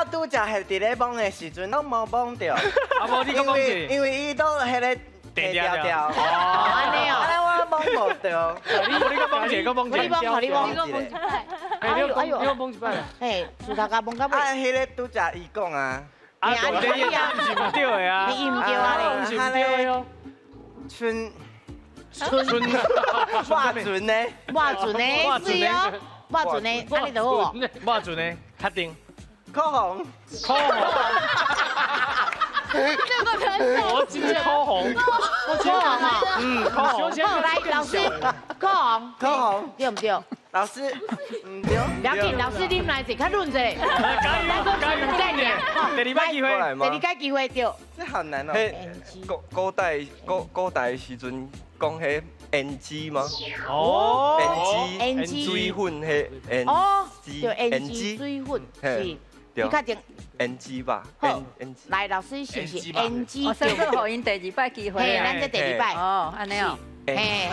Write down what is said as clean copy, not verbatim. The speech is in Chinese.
我拄则係伫咧摸的時陣，都冇摸到，啊無你講講一因為伊都迄個地條條，安尼哦，我摸無到。你個幫姐，個幫姐，你幫，你幫，你個幫一擺。嘿，樹頭甲摸到尾，啊，迄個拄則伊講啊，啊，你唔是唔對的啊，你唔叫啊唔你，是唔對喲。春春化準呢？哇準呢，是哦，哇準呢，啊你就好哦，我準呢，確定。口紅，口紅，我知口紅，口紅啊，口紅。來老師，口紅，口紅，對唔對？老師唔對。不要緊，老師你來一較論者，加油再點，第二擺機會。第二屆機會對。這好難哦。古代時陣講迄胭脂嗎？哦，胭脂水粉迄胭哦，脂就胭脂水粉，是，你確定？胭脂吧，好胭脂。來老師是不是胭脂？我先做互因第二擺機會嘿，啊。咱這第二擺。哦，安尼哦。嘿。